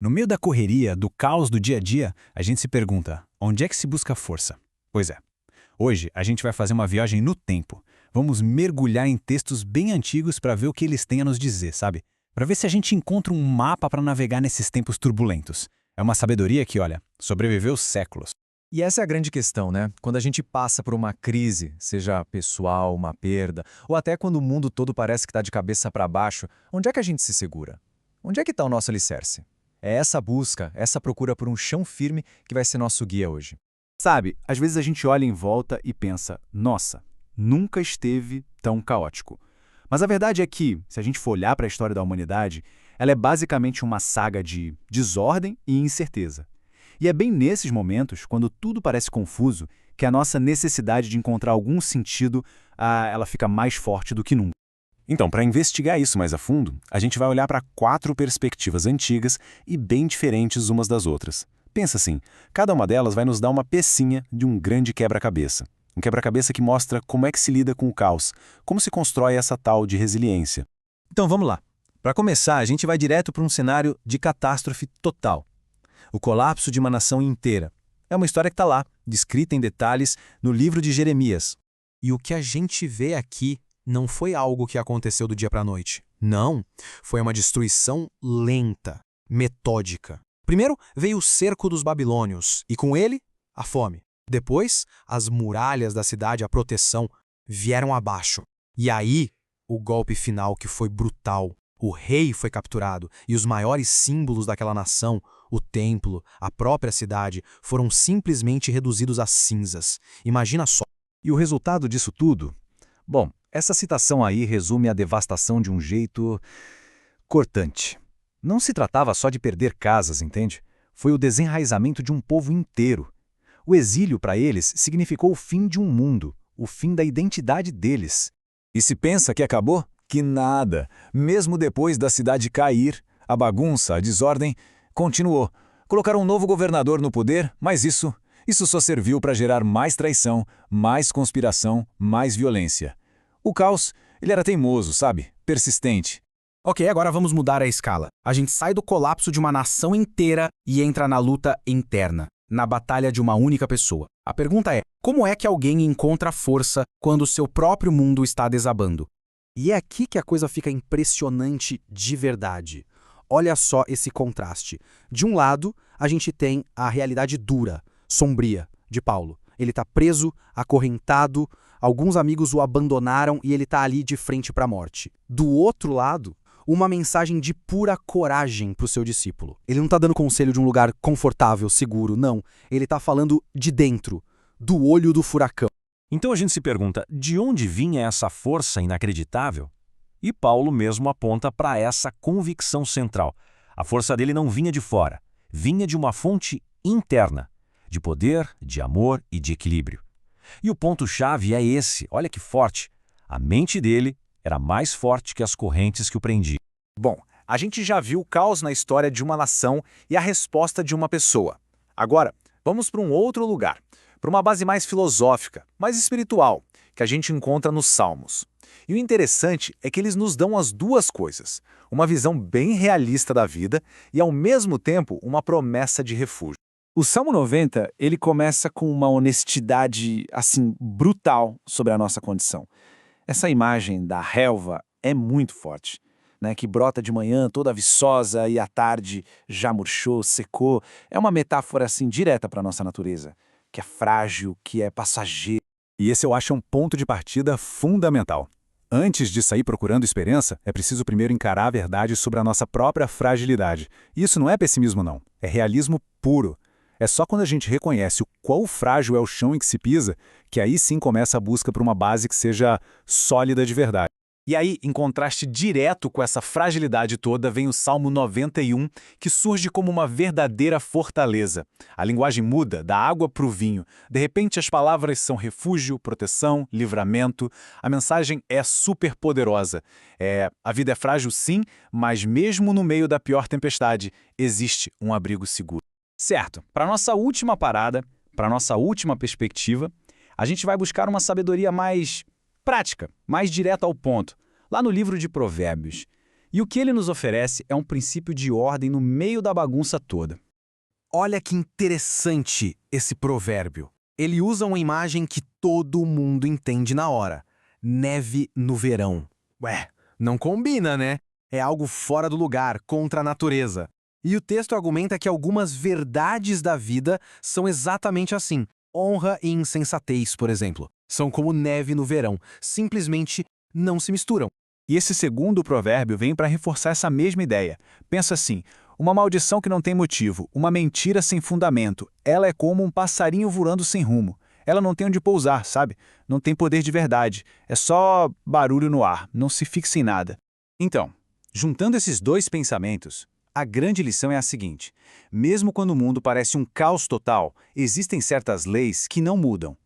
No meio da correria, do caos do dia a dia, a gente se pergunta, onde é que se busca força? Pois é, hoje a gente vai fazer uma viagem no tempo. Vamos mergulhar em textos bem antigos para ver o que eles têm a nos dizer, sabe? Para ver se a gente encontra um mapa para navegar nesses tempos turbulentos. É uma sabedoria que, olha, sobreviveu séculos. E essa é a grande questão, né? Quando a gente passa por uma crise, seja pessoal, uma perda, ou até quando o mundo todo parece que está de cabeça para baixo, onde é que a gente se segura? Onde é que está o nosso alicerce? É essa busca, essa procura por um chão firme que vai ser nosso guia hoje. Sabe, às vezes a gente olha em volta e pensa, nossa, nunca esteve tão caótico. Mas a verdade é que, se a gente for olhar para a história da humanidade, ela é basicamente uma saga de desordem e incerteza. E é bem nesses momentos, quando tudo parece confuso, que a nossa necessidade de encontrar algum sentido, ela fica mais forte do que nunca. Então, para investigar isso mais a fundo, a gente vai olhar para 4 perspectivas antigas e bem diferentes umas das outras. Pensa assim, cada uma delas vai nos dar uma pecinha de um grande quebra-cabeça. Um quebra-cabeça que mostra como é que se lida com o caos, como se constrói essa tal de resiliência. Então vamos lá. Para começar, a gente vai direto para um cenário de catástrofe total. O colapso de uma nação inteira. É uma história que está lá, descrita em detalhes no livro de Jeremias. E o que a gente vê aqui não foi algo que aconteceu do dia para a noite. Não, foi uma destruição lenta, metódica. Primeiro veio o cerco dos babilônios, e com ele, a fome. Depois, as muralhas da cidade, a proteção, vieram abaixo. E aí, o golpe final que foi brutal. O rei foi capturado, e os maiores símbolos daquela nação, o templo, a própria cidade, foram simplesmente reduzidos a cinzas. Imagina só. E o resultado disso tudo? Bom, essa citação aí resume a devastação de um jeito cortante. Não se tratava só de perder casas, entende? Foi o desenraizamento de um povo inteiro. O exílio para eles significou o fim de um mundo, o fim da identidade deles. E se pensa que acabou? Que nada. Mesmo depois da cidade cair, a bagunça, a desordem, continuou. Colocaram um novo governador no poder, mas isso só serviu para gerar mais traição, mais conspiração, mais violência. O caos, ele era teimoso, sabe? Persistente. Ok, agora vamos mudar a escala. A gente sai do colapso de uma nação inteira e entra na luta interna, na batalha de uma única pessoa. A pergunta é, como é que alguém encontra força quando o seu próprio mundo está desabando? E é aqui que a coisa fica impressionante de verdade. Olha só esse contraste. De um lado, a gente tem a realidade dura, sombria, de Paulo. Ele está preso, acorrentado, alguns amigos o abandonaram e ele está ali de frente para a morte. Do outro lado, uma mensagem de pura coragem para o seu discípulo. Ele não está dando conselho de um lugar confortável, seguro, não. Ele está falando de dentro, do olho do furacão. Então a gente se pergunta, de onde vinha essa força inacreditável? E Paulo mesmo aponta para essa convicção central. A força dele não vinha de fora, vinha de uma fonte interna, de poder, de amor e de equilíbrio. E o ponto-chave é esse, olha que forte. A mente dele era mais forte que as correntes que o prendiam. Bom, a gente já viu o caos na história de uma nação e a resposta de uma pessoa. Agora, vamos para um outro lugar, para uma base mais filosófica, mais espiritual, que a gente encontra nos Salmos. E o interessante é que eles nos dão as duas coisas, uma visão bem realista da vida e, ao mesmo tempo, uma promessa de refúgio. O Salmo 90, ele começa com uma honestidade, assim, brutal sobre a nossa condição. Essa imagem da relva é muito forte, né, que brota de manhã toda viçosa e à tarde já murchou, secou. É uma metáfora, assim, direta para a nossa natureza, que é frágil, que é passageira. E esse eu acho um ponto de partida fundamental. Antes de sair procurando esperança, é preciso primeiro encarar a verdade sobre a nossa própria fragilidade. Isso não é pessimismo, não. É realismo puro. É só quando a gente reconhece o quão frágil é o chão em que se pisa, que aí sim começa a busca por uma base que seja sólida de verdade. E aí, em contraste direto com essa fragilidade toda, vem o Salmo 91, que surge como uma verdadeira fortaleza. A linguagem muda da água para o vinho. De repente, as palavras são refúgio, proteção, livramento. A mensagem é super poderosa. A vida é frágil sim, mas mesmo no meio da pior tempestade, existe um abrigo seguro. Certo, para a nossa última parada, para a nossa última perspectiva, a gente vai buscar uma sabedoria mais prática, mais direta ao ponto, lá no livro de Provérbios. E o que ele nos oferece é um princípio de ordem no meio da bagunça toda. Olha que interessante esse provérbio. Ele usa uma imagem que todo mundo entende na hora. Neve no verão. Ué, não combina, né? É algo fora do lugar, contra a natureza. E o texto argumenta que algumas verdades da vida são exatamente assim. Honra e insensatez, por exemplo, são como neve no verão, simplesmente não se misturam. E esse segundo provérbio vem para reforçar essa mesma ideia. Pensa assim, uma maldição que não tem motivo, uma mentira sem fundamento, ela é como um passarinho voando sem rumo. Ela não tem onde pousar, sabe? Não tem poder de verdade. É só barulho no ar, não se fixa em nada. Então, juntando esses dois pensamentos, a grande lição é a seguinte: mesmo quando o mundo parece um caos total, existem certas leis que não mudam.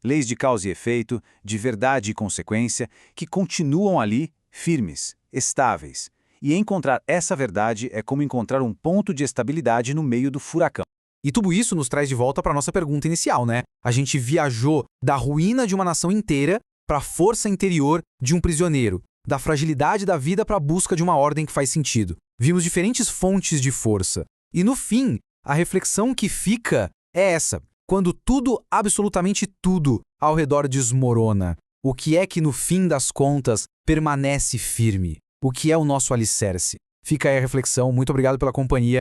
Leis de causa e efeito, de verdade e consequência, que continuam ali, firmes, estáveis. E encontrar essa verdade é como encontrar um ponto de estabilidade no meio do furacão. E tudo isso nos traz de volta para a nossa pergunta inicial, né? A gente viajou da ruína de uma nação inteira para a força interior de um prisioneiro, da fragilidade da vida para a busca de uma ordem que faz sentido. Vimos diferentes fontes de força. E no fim, a reflexão que fica é essa. Quando tudo, absolutamente tudo, ao redor desmorona, o que é que no fim das contas permanece firme? O que é o nosso alicerce? Fica aí a reflexão. Muito obrigado pela companhia